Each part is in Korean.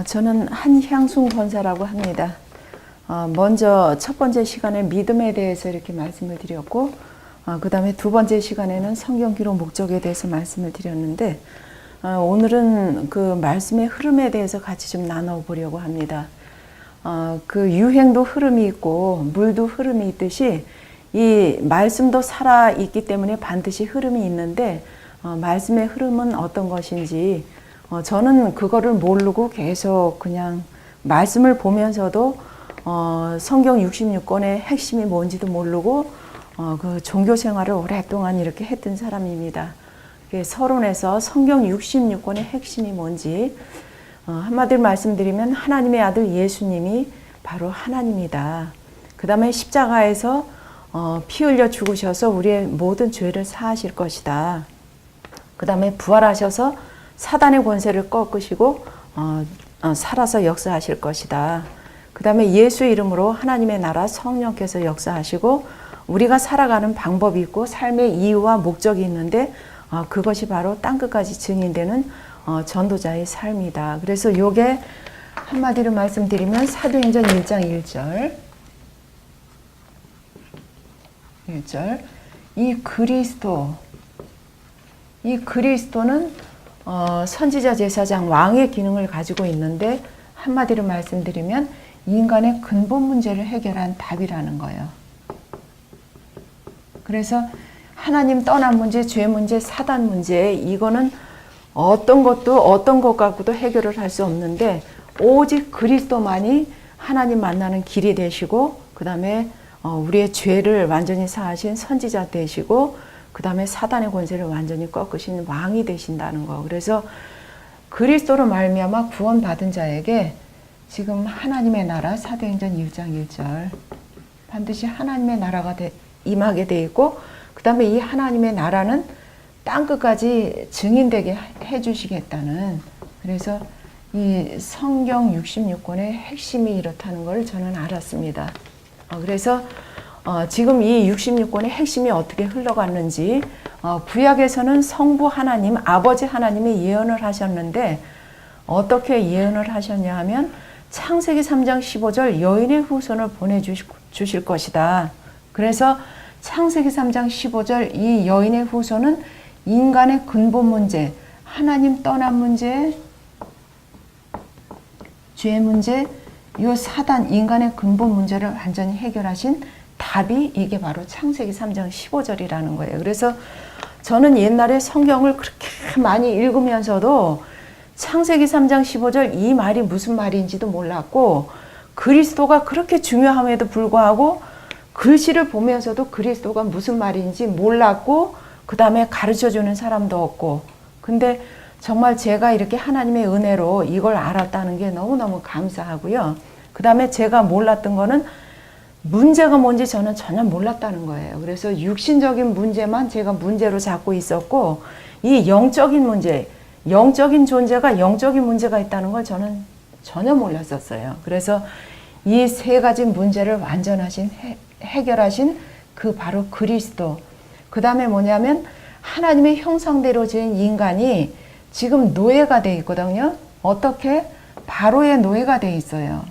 저는 한향순 권사라고 합니다. 먼저 첫 번째 시간에 믿음에 대해서 이렇게 말씀을 드렸고, 그 다음에 두 번째 시간에는 성경 기록 목적에 대해서 말씀을 드렸는데, 오늘은 그 말씀의 흐름에 대해서 같이 좀 나눠보려고 합니다. 그 유행도 흐름이 있고 물도 흐름이 있듯이 이 말씀도 살아있기 때문에 반드시 흐름이 있는데, 말씀의 흐름은 어떤 것인지 저는 그거를 모르고 계속 그냥 말씀을 보면서도 성경 66권의 핵심이 뭔지도 모르고 그 종교 생활을 오랫동안 이렇게 했던 사람입니다. 서론에서 성경 66권의 핵심이 뭔지 한마디로 말씀드리면 하나님의 아들 예수님이 바로 하나님이다. 그 다음에 십자가에서 피 흘려 죽으셔서 우리의 모든 죄를 사하실 것이다. 그 다음에 부활하셔서 사단의 권세를 꺾으시고 살아서 역사하실 것이다. 그 다음에 예수의 이름으로 하나님의 나라 성령께서 역사하시고 우리가 살아가는 방법이 있고 삶의 이유와 목적이 있는데 그것이 바로 땅끝까지 증인되는 전도자의 삶이다. 그래서 요게 한마디로 말씀드리면 사도행전 1장 1절 이 그리스도는 선지자, 제사장, 왕의 기능을 가지고 있는데 한마디로 말씀드리면 인간의 근본 문제를 해결한 답이라는 거예요. 그래서 하나님 떠난 문제, 죄 문제, 사단 문제, 이거는 어떤 것 갖고도 해결을 할 수 없는데 오직 그리스도만이 하나님 만나는 길이 되시고 그 다음에 우리의 죄를 완전히 사하신 선지자 되시고 그 다음에 사단의 권세를 완전히 꺾으신 왕이 되신다는 거. 그래서 그리스도로 말미암아 구원받은 자에게 지금 하나님의 나라 사도행전 1장 1절 반드시 하나님의 나라가 임하게 돼 있고 그 다음에 이 하나님의 나라는 땅끝까지 증인되게 해주시겠다는, 그래서 이 성경 66권의 핵심이 이렇다는 걸 저는 알았습니다. 그래서 지금 이 66권의 핵심이 어떻게 흘러갔는지 구약에서는 성부 하나님, 아버지 하나님이 예언을 하셨는데 어떻게 예언을 하셨냐 하면 창세기 3장 15절 여인의 후손을 보내주실 것이다. 그래서 창세기 3장 15절 이 여인의 후손은 인간의 근본 문제, 하나님 떠난 문제, 죄 문제, 이 사단, 인간의 근본 문제를 완전히 해결하신 답이 이게 바로 창세기 3장 15절이라는 거예요. 그래서 저는 옛날에 성경을 그렇게 많이 읽으면서도 창세기 3장 15절 이 말이 무슨 말인지도 몰랐고 그리스도가 그렇게 중요함에도 불구하고 글씨를 보면서도 그리스도가 무슨 말인지 몰랐고 그 다음에 가르쳐주는 사람도 없고, 근데 정말 제가 이렇게 하나님의 은혜로 이걸 알았다는 게 너무너무 감사하고요. 그 다음에 제가 몰랐던 거는 문제가 뭔지 저는 전혀 몰랐다는 거예요. 그래서 육신적인 문제만 제가 문제로 잡고 있었고 이 영적인 문제, 영적인 존재가 영적인 문제가 있다는 걸 저는 전혀 몰랐었어요. 그래서 이 세 가지 문제를 완전하신 해결하신 그 바로 그리스도. 그 다음에 뭐냐면 하나님의 형상대로 지은 인간이 지금 노예가 돼 있거든요. 어떻게? 바로의 노예가 돼 있어요.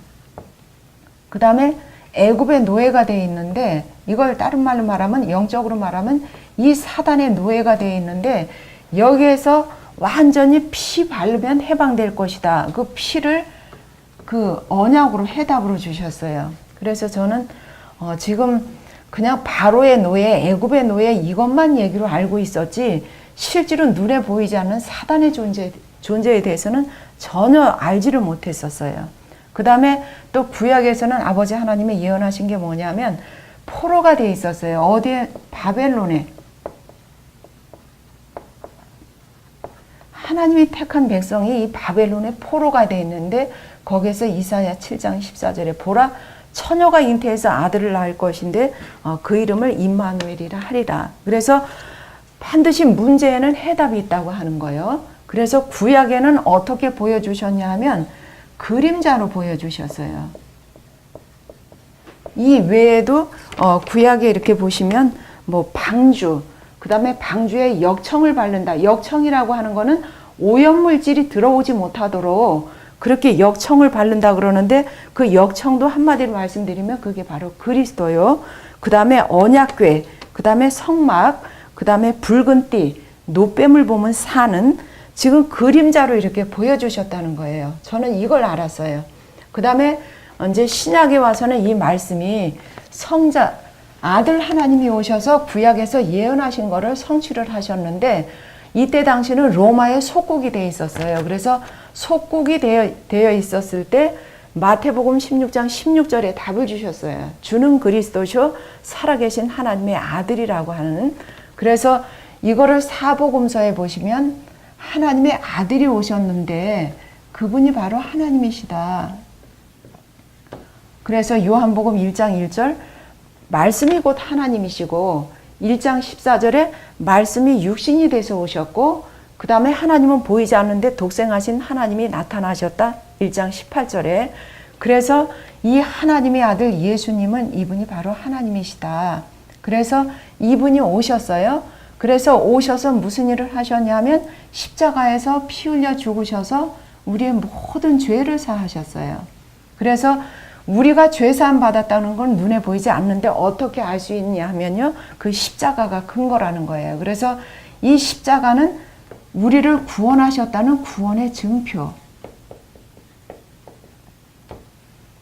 그 다음에 애굽의 노예가 돼 있는데 이걸 다른 말로 말하면 영적으로 말하면 이 사단의 노예가 돼 있는데 여기에서 완전히 피 바르면 해방될 것이다. 그 피를 그 언약으로 해답으로 주셨어요. 그래서 저는 지금 그냥 바로의 노예, 애굽의 노예 이것만 얘기로 알고 있었지 실제로 눈에 보이지 않는 사단의 존재에 대해서는 전혀 알지를 못했었어요. 그 다음에 또 구약에서는 아버지 하나님이 예언하신 게 뭐냐면 포로가 돼 있었어요. 어디에? 바벨론에. 하나님이 택한 백성이 이 바벨론에 포로가 돼 있는데 거기에서 이사야 7장 14절에 보라 처녀가 잉태해서 아들을 낳을 것인데 그 이름을 임마누엘이라 하리라. 그래서 반드시 문제에는 해답이 있다고 하는 거예요. 그래서 구약에는 어떻게 보여주셨냐 하면 그림자로 보여주셨어요. 이 외에도 구약에 이렇게 보시면 뭐 방주, 그 다음에 방주에 역청을 바른다. 역청이라고 하는 거는 오염물질이 들어오지 못하도록 그렇게 역청을 바른다 그러는데 그 역청도 한마디로 말씀드리면 그게 바로 그리스도요. 그 다음에 언약궤, 그 다음에 성막, 그 다음에 붉은 띠, 노뱀을 보면 사는 지금 그림자로 이렇게 보여주셨다는 거예요. 저는 이걸 알았어요. 그 다음에 이제 신약에 와서는 이 말씀이 성자, 아들 하나님이 오셔서 구약에서 예언하신 거를 성취를 하셨는데 이때 당시는 로마의 속국이 되어 있었어요. 그래서 속국이 되어 있었을 때 마태복음 16장 16절에 답을 주셨어요. 주는 그리스도시요 살아계신 하나님의 아들이라고 하는. 그래서 이거를 사복음서에 보시면 하나님의 아들이 오셨는데 그분이 바로 하나님이시다. 그래서 요한복음 1장 1절 말씀이 곧 하나님이시고 1장 14절에 말씀이 육신이 돼서 오셨고 그 다음에 하나님은 보이지 않는데 독생하신 하나님이 나타나셨다. 1장 18절에. 그래서 이 하나님의 아들 예수님은 이분이 바로 하나님이시다. 그래서 이분이 오셨어요. 그래서 오셔서 무슨 일을 하셨냐면 십자가에서 피 흘려 죽으셔서 우리의 모든 죄를 사하셨어요. 그래서 우리가 죄사함 받았다는 건 눈에 보이지 않는데 어떻게 알 수 있냐 하면요. 그 십자가가 근거라는 거예요. 그래서 이 십자가는 우리를 구원하셨다는 구원의 증표.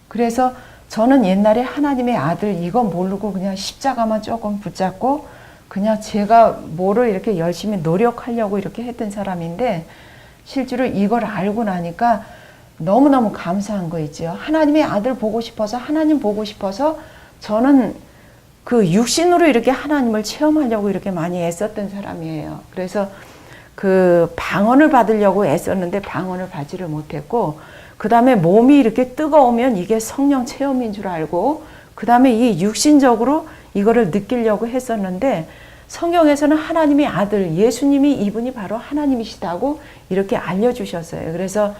그래서 저는 옛날에 하나님의 아들 이거 모르고 그냥 십자가만 조금 붙잡고 그냥 제가 뭐를 이렇게 열심히 노력하려고 이렇게 했던 사람인데 실제로 이걸 알고 나니까 너무너무 감사한 거 있죠. 하나님의 아들 보고 싶어서 하나님 보고 싶어서 저는 그 육신으로 이렇게 하나님을 체험하려고 이렇게 많이 애썼던 사람이에요. 그래서 그 방언을 받으려고 애썼는데 방언을 받지를 못했고 그 다음에 몸이 이렇게 뜨거우면 이게 성령 체험인 줄 알고 그 다음에 이 육신적으로 이거를 느끼려고 했었는데 성경에서는 하나님의 아들 예수님이 이분이 바로 하나님이시다고 이렇게 알려주셨어요. 그래서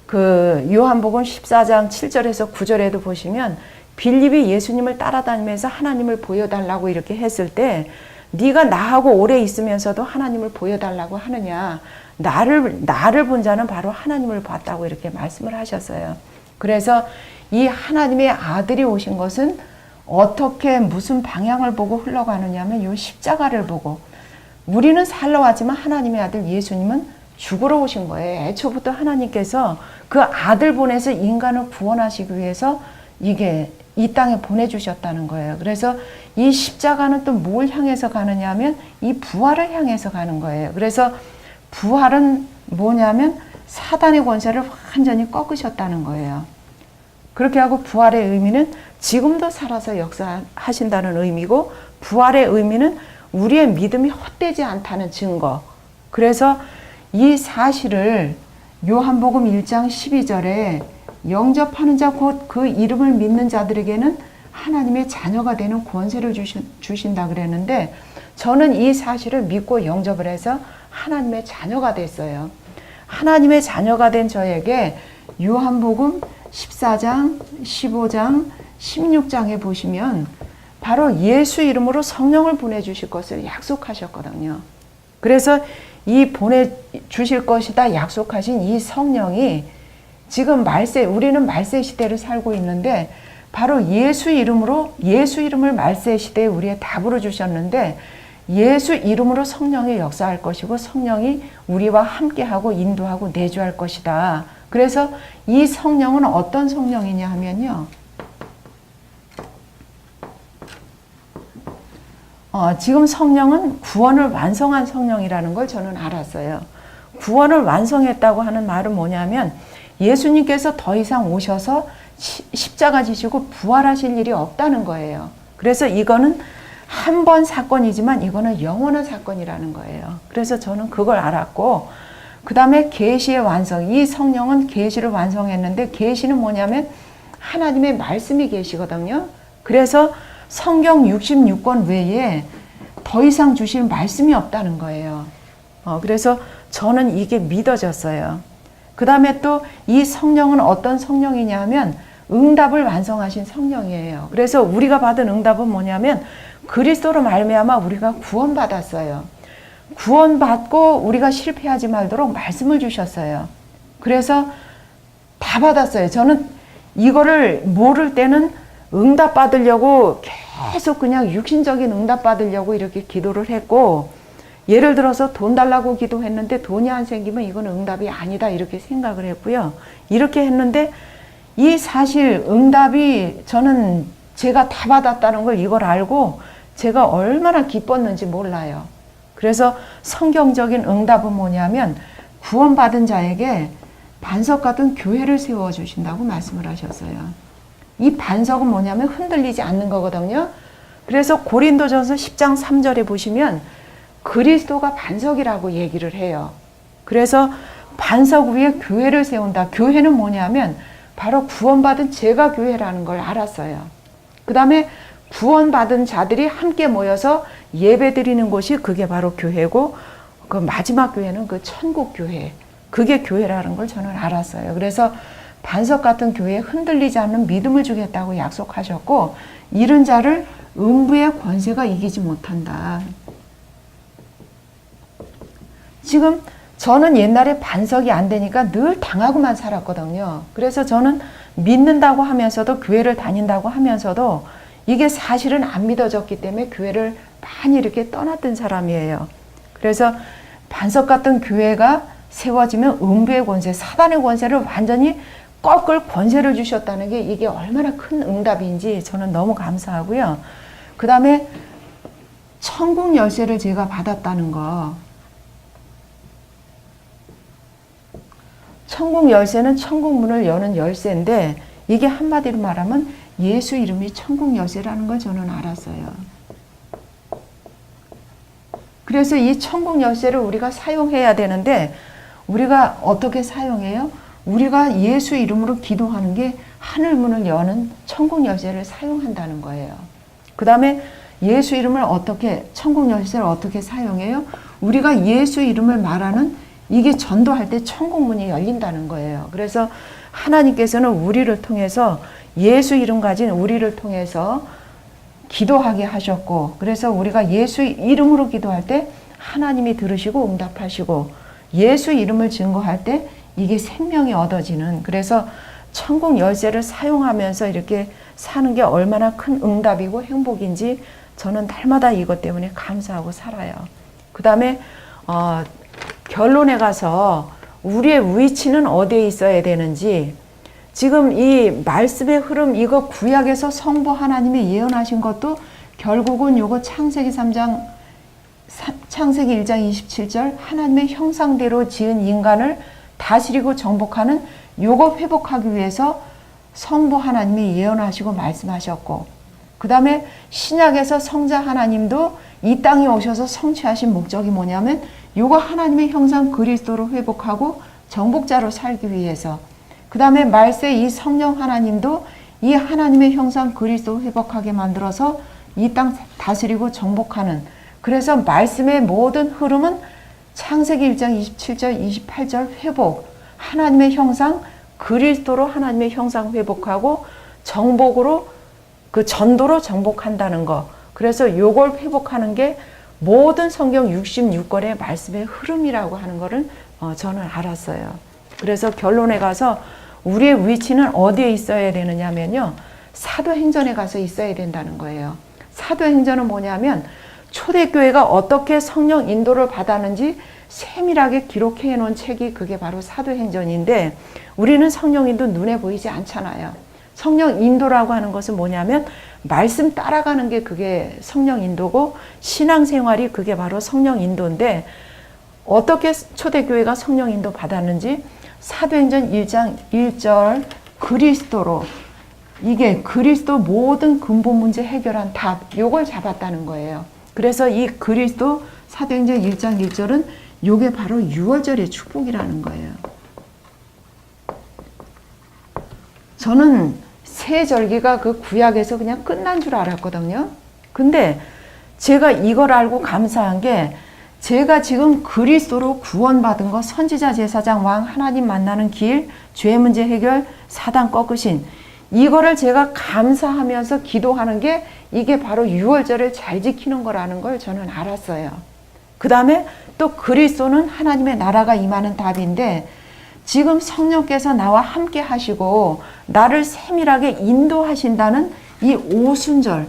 그 요한복음 14장 7절에서 9절에도 보시면 빌립이 예수님을 따라다니면서 하나님을 보여달라고 이렇게 했을 때 네가 나하고 오래 있으면서도 하나님을 보여달라고 하느냐. 나를 본 자는 바로 하나님을 봤다고 이렇게 말씀을 하셨어요. 그래서 이 하나님의 아들이 오신 것은 어떻게 무슨 방향을 보고 흘러가느냐 하면 이 십자가를 보고 우리는 살러 왔지만 하나님의 아들 예수님은 죽으러 오신 거예요. 애초부터 하나님께서 그 아들 보내서 인간을 구원하시기 위해서 이게 이 땅에 보내주셨다는 거예요. 그래서 이 십자가는 또 뭘 향해서 가느냐 하면 이 부활을 향해서 가는 거예요. 그래서 부활은 뭐냐면 사단의 권세를 완전히 꺾으셨다는 거예요. 그렇게 하고 부활의 의미는 지금도 살아서 역사하신다는 의미고 부활의 의미는 우리의 믿음이 헛되지 않다는 증거. 그래서 이 사실을 요한복음 1장 12절에 영접하는 자 곧 그 이름을 믿는 자들에게는 하나님의 자녀가 되는 권세를 주신다 그랬는데 저는 이 사실을 믿고 영접을 해서 하나님의 자녀가 됐어요. 하나님의 자녀가 된 저에게 요한복음 14장, 15장, 16장에 보시면 바로 예수 이름으로 성령을 보내주실 것을 약속하셨거든요. 그래서 이 보내주실 것이다 약속하신 이 성령이 지금 우리는 말세 시대를 살고 있는데 바로 예수 이름을 말세 시대에 우리의 답으로 주셨는데 예수 이름으로 성령이 역사할 것이고 성령이 우리와 함께하고 인도하고 내주할 것이다. 그래서 이 성령은 어떤 성령이냐 하면요. 지금 성령은 구원을 완성한 성령이라는 걸 저는 알았어요. 구원을 완성했다고 하는 말은 뭐냐면 예수님께서 더 이상 오셔서 십자가 지시고 부활하실 일이 없다는 거예요. 그래서 이거는 한 번 사건이지만 이거는 영원한 사건이라는 거예요. 그래서 저는 그걸 알았고 그 다음에 계시의 완성. 이 성령은 계시를 완성했는데 계시는 뭐냐면 하나님의 말씀이 계시거든요. 그래서 성경 66권 외에 더 이상 주실 말씀이 없다는 거예요. 그래서 저는 이게 믿어졌어요. 그 다음에 또 이 성령은 어떤 성령이냐 하면 응답을 완성하신 성령이에요. 그래서 우리가 받은 응답은 뭐냐면 그리스도로 말미암아 우리가 구원받았어요. 구원받고 우리가 실패하지 말도록 말씀을 주셨어요. 그래서 다 받았어요. 저는 이거를 모를 때는 응답 받으려고 계속 그냥 육신적인 응답 받으려고 이렇게 기도를 했고, 예를 들어서 돈 달라고 기도했는데 돈이 안 생기면 이건 응답이 아니다 이렇게 생각을 했고요. 이렇게 했는데 이 사실 응답이 저는 제가 다 받았다는 걸 이걸 알고 제가 얼마나 기뻤는지 몰라요. 그래서 성경적인 응답은 뭐냐면 구원받은 자에게 반석 같은 교회를 세워주신다고 말씀을 하셨어요. 이 반석은 뭐냐면 흔들리지 않는 거거든요. 그래서 고린도전서 10장 3절에 보시면 그리스도가 반석이라고 얘기를 해요. 그래서 반석 위에 교회를 세운다. 교회는 뭐냐면 바로 구원받은 제가 교회라는 걸 알았어요. 그 다음에 구원받은 자들이 함께 모여서 예배 드리는 곳이 그게 바로 교회고, 그 마지막 교회는 그 천국 교회, 그게 교회라는 걸 저는 알았어요. 그래서 반석 같은 교회에 흔들리지 않는 믿음을 주겠다고 약속하셨고, 이른 자를 음부의 권세가 이기지 못한다. 지금 저는 옛날에 반석이 안 되니까 늘 당하고만 살았거든요. 그래서 저는 믿는다고 하면서도, 교회를 다닌다고 하면서도 이게 사실은 안 믿어졌기 때문에 교회를 많이 이렇게 떠났던 사람이에요. 그래서 반석 같은 교회가 세워지면 음부의 권세, 사단의 권세를 완전히 꺾을 권세를 주셨다는 게 이게 얼마나 큰 응답인지 저는 너무 감사하고요. 그 다음에 천국 열쇠를 제가 받았다는 거. 천국 열쇠는 천국 문을 여는 열쇠인데, 이게 한마디로 말하면 예수 이름이 천국 열쇠라는 걸 저는 알았어요. 그래서 이 천국 열쇠를 우리가 사용해야 되는데, 우리가 어떻게 사용해요? 우리가 예수 이름으로 기도하는 게 하늘 문을 여는 천국 열쇠를 사용한다는 거예요. 그 다음에 예수 이름을 어떻게, 천국 열쇠를 어떻게 사용해요? 우리가 예수 이름을 말하는, 이게 전도할 때 천국 문이 열린다는 거예요. 그래서 하나님께서는 우리를 통해서, 예수 이름 가진 우리를 통해서 기도하게 하셨고, 그래서 우리가 예수 이름으로 기도할 때 하나님이 들으시고 응답하시고, 예수 이름을 증거할 때 이게 생명이 얻어지는, 그래서 천국 열쇠를 사용하면서 이렇게 사는 게 얼마나 큰 응답이고 행복인지 저는 날마다 이것 때문에 감사하고 살아요. 그 다음에 결론에 가서 우리의 위치는 어디에 있어야 되는지, 지금 이 말씀의 흐름, 이거 구약에서 성부 하나님이 예언하신 것도 결국은 요거 창세기 1장 27절 하나님의 형상대로 지은 인간을 다스리고 정복하는 요거 회복하기 위해서 성부 하나님이 예언하시고 말씀하셨고, 그 다음에 신약에서 성자 하나님도 이 땅에 오셔서 성취하신 목적이 뭐냐면 요거 하나님의 형상 그리스도로 회복하고 정복자로 살기 위해서, 그 다음에 말세 이 성령 하나님도 이 하나님의 형상 그리스도 회복하게 만들어서 이 땅 다스리고 정복하는, 그래서 말씀의 모든 흐름은 창세기 1장 27절 28절 회복, 하나님의 형상 그리스도로 하나님의 형상 회복하고 정복으로, 그 전도로 정복한다는 거. 그래서 요걸 회복하는 게 모든 성경 66권의 말씀의 흐름이라고 하는 거를 저는 알았어요. 그래서 결론에 가서 우리의 위치는 어디에 있어야 되느냐면요, 사도행전에 가서 있어야 된다는 거예요. 사도행전은 뭐냐면 초대교회가 어떻게 성령 인도를 받았는지 세밀하게 기록해 놓은 책이 그게 바로 사도행전인데, 우리는 성령 인도 눈에 보이지 않잖아요. 성령 인도라고 하는 것은 뭐냐면 말씀 따라가는 게 그게 성령 인도고, 신앙생활이 그게 바로 성령 인도인데, 어떻게 초대교회가 성령 인도 받았는지 사도행전 1장 1절 그리스도로, 이게 그리스도 모든 근본 문제 해결한 답, 요걸 잡았다는 거예요. 그래서 이 그리스도 사도행전 1장 1절은 요게 바로 6월절의 축복이라는 거예요. 저는 새 절기가 그 구약에서 그냥 끝난 줄 알았거든요. 근데 제가 이걸 알고 감사한 게, 제가 지금 그리스도로 구원받은 거, 선지자, 제사장, 왕, 하나님 만나는 길, 죄 문제 해결, 사단 꺾으신, 이거를 제가 감사하면서 기도하는 게 이게 바로 6월절을 잘 지키는 거라는 걸 저는 알았어요. 그 다음에 또 그리스도는 하나님의 나라가 임하는 답인데, 지금 성령께서 나와 함께 하시고 나를 세밀하게 인도하신다는 이 오순절,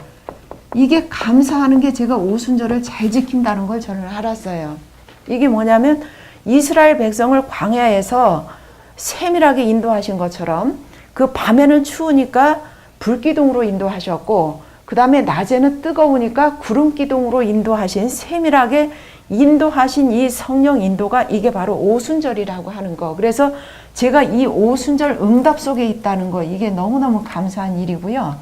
이게 감사하는 게 제가 오순절을 잘 지킨다는 걸 저는 알았어요. 이게 뭐냐면 이스라엘 백성을 광야에서 세밀하게 인도하신 것처럼 그 밤에는 추우니까 불기둥으로 인도하셨고 그 다음에 낮에는 뜨거우니까 구름기둥으로 인도하신 세밀하게 인도하신 이 성령 인도가 이게 바로 오순절이라고 하는 거. 그래서 제가 이 오순절 응답 속에 있다는 거 이게 너무너무 감사한 일이고요.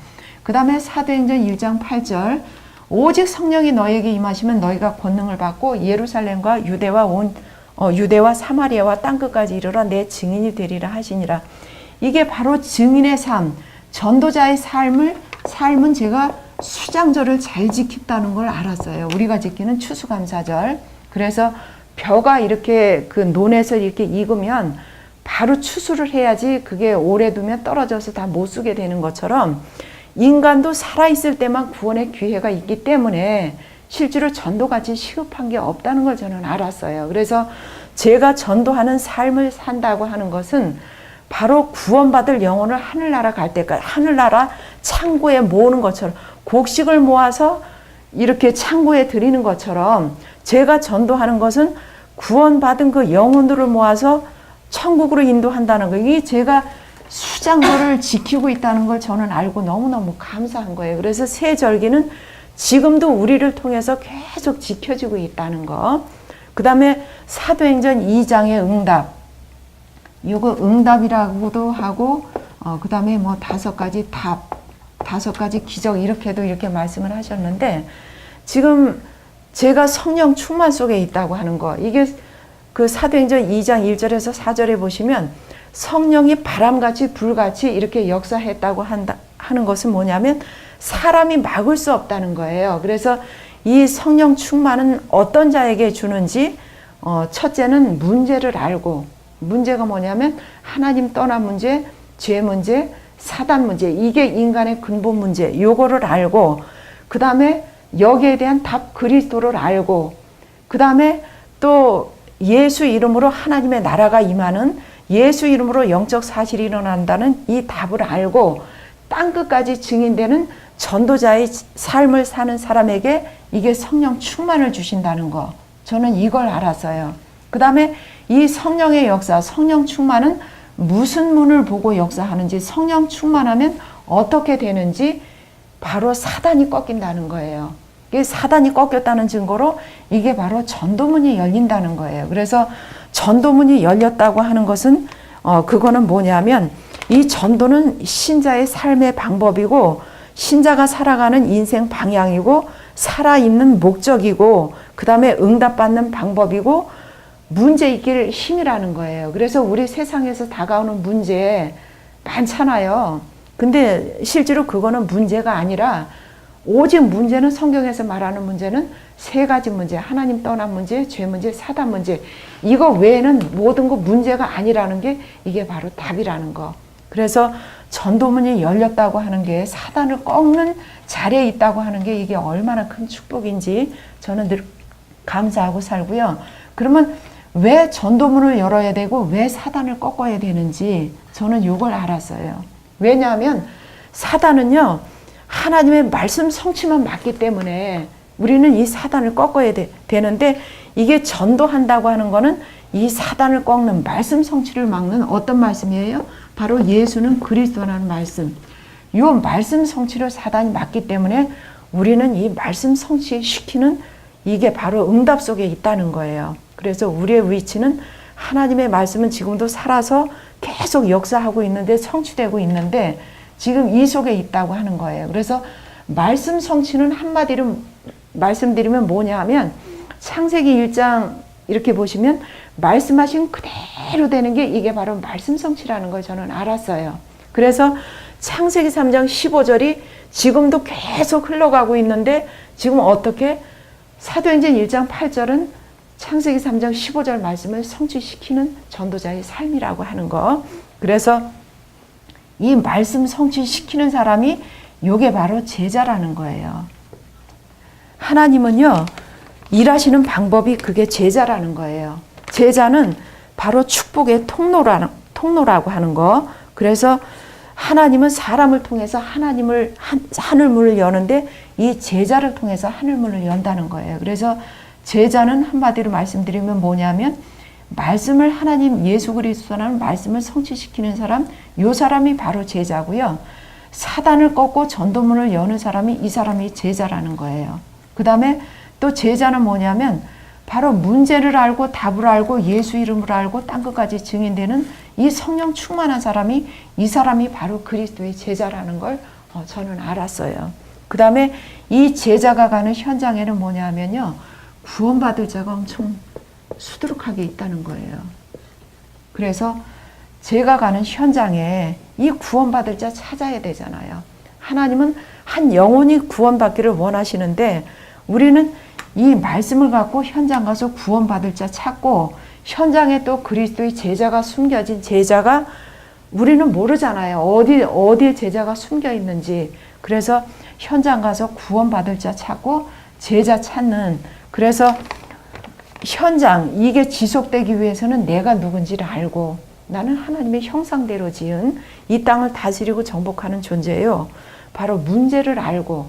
그 다음에 사도행전 1장 8절 오직 성령이 너에게 임하시면 너희가 권능을 받고 예루살렘과 유대와 사마리아와 땅끝까지 이르러 내 증인이 되리라 하시니라. 이게 바로 증인의 삶, 전도자의 삶은 제가 수장절을 잘 지켰다는 걸 알았어요. 우리가 지키는 추수감사절. 그래서 벼가 이렇게 그 논에서 이렇게 익으면 바로 추수를 해야지 그게 오래 두면 떨어져서 다 못 쓰게 되는 것처럼 인간도 살아있을 때만 구원의 기회가 있기 때문에 실제로 전도같이 시급한 게 없다는 걸 저는 알았어요. 그래서 제가 전도하는 삶을 산다고 하는 것은 바로 구원받을 영혼을 하늘나라 갈 때까지 하늘나라 창고에 모으는 것처럼 곡식을 모아서 이렇게 창고에 드리는 것처럼 제가 전도하는 것은 구원받은 그 영혼들을 모아서 천국으로 인도한다는 거. 이게 제가 수장절을 지키고 있다는 걸 저는 알고 너무너무 감사한 거예요. 그래서 새 절기는 지금도 우리를 통해서 계속 지켜지고 있다는 거. 그 다음에 사도행전 2장의 응답. 이거 응답이라고도 하고 그 다음에 뭐 5가지 답, 5가지 기적 이렇게도 이렇게 말씀을 하셨는데 지금 제가 성령 충만 속에 있다고 하는 거. 이게 그 사도행전 2장 1절에서 4절에 보시면 성령이 바람같이 불같이 이렇게 역사했다고 하는 것은 뭐냐면 사람이 막을 수 없다는 거예요. 그래서 이 성령 충만은 어떤 자에게 주는지 첫째는 문제를 알고 문제가 뭐냐면 하나님 떠난 문제, 죄 문제, 사단 문제 이게 인간의 근본 문제 요거를 알고 그 다음에 여기에 대한 답 그리스도를 알고 그 다음에 또 예수 이름으로 하나님의 나라가 임하는 예수 이름으로 영적 사실이 일어난다는 이 답을 알고 땅끝까지 증인되는 전도자의 삶을 사는 사람에게 이게 성령 충만을 주신다는 거. 저는 이걸 알았어요. 그 다음에 이 성령의 역사, 성령 충만은 무슨 문을 보고 역사하는지 성령 충만하면 어떻게 되는지 바로 사단이 꺾인다는 거예요. 이게 사단이 꺾였다는 증거로 이게 바로 전도문이 열린다는 거예요. 그래서 전도문이 열렸다고 하는 것은 그거는 뭐냐면 이 전도는 신자의 삶의 방법이고 신자가 살아가는 인생 방향이고 살아있는 목적이고 그 다음에 응답받는 방법이고 문제 있길 힘이라는 거예요. 그래서 우리 세상에서 다가오는 문제 많잖아요. 근데 실제로 그거는 문제가 아니라 오직 문제는 성경에서 말하는 문제는 3가지 문제. 하나님 떠난 문제, 죄 문제, 사단 문제. 이거 외에는 모든 거 문제가 아니라는 게 이게 바로 답이라는 거. 그래서 전도문이 열렸다고 하는 게 사단을 꺾는 자리에 있다고 하는 게 이게 얼마나 큰 축복인지 저는 늘 감사하고 살고요. 그러면 왜 전도문을 열어야 되고 왜 사단을 꺾어야 되는지 저는 이걸 알았어요. 왜냐하면 사단은요 하나님의 말씀 성취만 맞기 때문에 우리는 이 사단을 꺾어야 되는데 이게 전도한다고 하는 거는 이 사단을 꺾는 말씀 성취를 막는 어떤 말씀이에요? 바로 예수는 그리스도라는 말씀. 이 말씀 성취를 사단이 막기 때문에 우리는 이 말씀 성취시키는 이게 바로 응답 속에 있다는 거예요. 그래서 우리의 위치는 하나님의 말씀은 지금도 살아서 계속 역사하고 있는데 성취되고 있는데 지금 이 속에 있다고 하는 거예요. 그래서 말씀 성취는 한마디로 말씀드리면 뭐냐 하면 창세기 1장 이렇게 보시면 말씀하신 그대로 되는 게 이게 바로 말씀 성취라는 걸 저는 알았어요. 그래서 창세기 3장 15절이 지금도 계속 흘러가고 있는데 지금 어떻게 사도행전 1장 8절은 창세기 3장 15절 말씀을 성취시키는 전도자의 삶이라고 하는 거. 그래서 이 말씀 성취시키는 사람이 요게 바로 제자라는 거예요. 하나님은요 일하시는 방법이 그게 제자라는 거예요. 제자는 바로 축복의 통로라고 하는 거. 그래서 하나님은 사람을 통해서 하늘문을 여는데 이 제자를 통해서 하늘문을 연다는 거예요. 그래서 제자는 한마디로 말씀드리면 뭐냐면 말씀을 하나님 예수 그리스도라는 말씀을 성취시키는 사람, 요 사람이 바로 제자고요. 사단을 꺾고 전도문을 여는 사람이 이 사람이 제자라는 거예요. 그 다음에 또 제자는 뭐냐면 바로 문제를 알고 답을 알고 예수 이름을 알고 땅 끝까지 증인되는 이 성령 충만한 사람이 이 사람이 바로 그리스도의 제자라는 걸 저는 알았어요. 그 다음에 이 제자가 가는 현장에는 뭐냐면요. 구원받을 자가 엄청 수두룩하게 있다는 거예요. 그래서 제가 가는 현장에 이 구원받을 자 찾아야 되잖아요. 하나님은 한 영혼이 구원받기를 원하시는데 우리는 이 말씀을 갖고 현장 가서 구원받을 자 찾고 현장에 또 그리스도의 제자가 숨겨진 제자가 우리는 모르잖아요. 어디에 제자가 숨겨 있는지. 그래서 현장 가서 구원받을 자 찾고 제자 찾는, 그래서 현장 이게 지속되기 위해서는 내가 누군지를 알고 나는 하나님의 형상대로 지은 이 땅을 다스리고 정복하는 존재예요. 바로 문제를 알고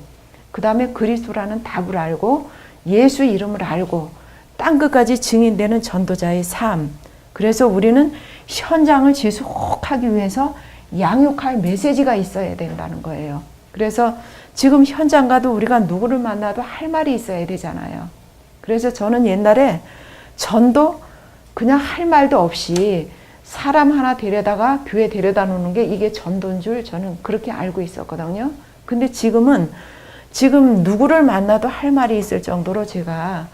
그 다음에 그리스도라는 답을 알고 예수 이름을 알고 땅 끝까지 증인되는 전도자의 삶. 그래서 우리는 현장을 지속하기 위해서 양육할 메시지가 있어야 된다는 거예요. 그래서 지금 현장 가도 우리가 누구를 만나도 할 말이 있어야 되잖아요. 그래서 저는 옛날에 전도 그냥 할 말도 없이 사람 하나 데려다가 교회 데려다 놓는 게 이게 전도인 줄 저는 그렇게 알고 있었거든요. 근데 지금 누구를 만나도 할 말이 있을 정도로 제가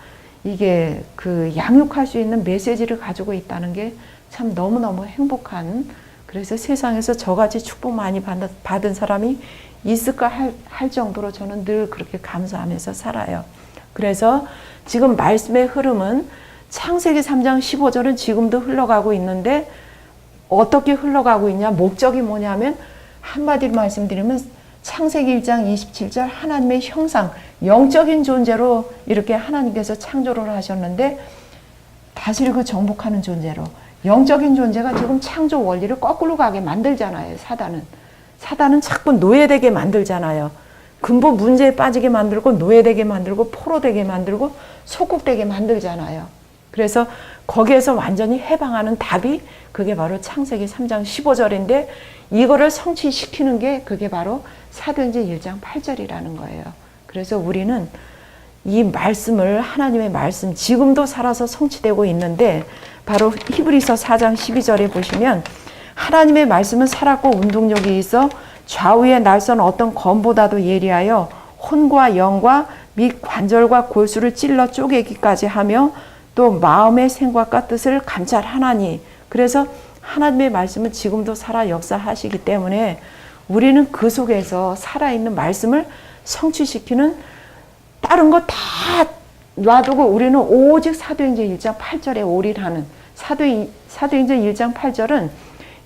이게 그 양육할 수 있는 메시지를 가지고 있다는 게 참 너무너무 행복한, 그래서 세상에서 저같이 축복 많이 받은 사람이 있을까 할 정도로 저는 늘 그렇게 감사하면서 살아요. 그래서 지금 말씀의 흐름은 창세기 3장 15절은 지금도 흘러가고 있는데 어떻게 흘러가고 있냐, 목적이 뭐냐면 한마디로 말씀드리면 창세기 1장 27절 하나님의 형상, 영적인 존재로 이렇게 하나님께서 창조를 하셨는데 다스리고 정복하는 존재로, 영적인 존재가 지금 창조 원리를 거꾸로 가게 만들잖아요. 사단은 자꾸 노예되게 만들잖아요. 근본 문제에 빠지게 만들고 노예되게 만들고 포로되게 만들고 속국되게 만들잖아요. 그래서 거기에서 완전히 해방하는 답이 그게 바로 창세기 3장 15절인데 이거를 성취시키는 게 그게 바로 사도행전 1장 8절이라는 거예요. 그래서 우리는 이 말씀을, 하나님의 말씀 지금도 살아서 성취되고 있는데 바로 히브리서 4장 12절에 보시면 하나님의 말씀은 살았고 운동력이 있어 좌우의 날선 어떤 검보다도 예리하여 혼과 영과 및 관절과 골수를 찔러 쪼개기까지 하며 또 마음의 생각과 뜻을 감찰하나니. 그래서 하나님의 말씀은 지금도 살아 역사하시기 때문에 우리는 그 속에서 살아있는 말씀을 성취시키는, 다른 거 다 놔두고 우리는 오직 사도행전 1장 8절에 올인하는, 사도행전 1장 8절은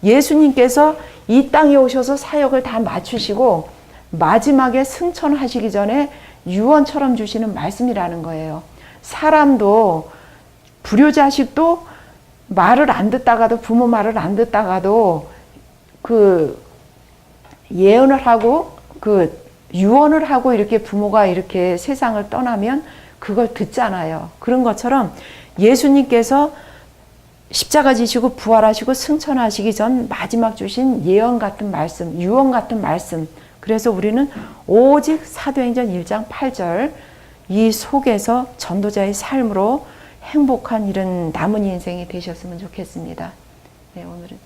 예수님께서 이 땅에 오셔서 사역을 다 마치시고 마지막에 승천하시기 전에 유언처럼 주시는 말씀이라는 거예요. 사람도 불효자식도 말을 안 듣다가도, 부모 말을 안 듣다가도 그 예언을 하고 그 유언을 하고 이렇게 부모가 이렇게 세상을 떠나면 그걸 듣잖아요. 그런 것처럼 예수님께서 십자가 지시고 부활하시고 승천하시기 전 마지막 주신 예언 같은 말씀, 유언 같은 말씀. 그래서 우리는 오직 사도행전 1장 8절 이 속에서 전도자의 삶으로 행복한 이런 남은 인생이 되셨으면 좋겠습니다. 네, 오늘은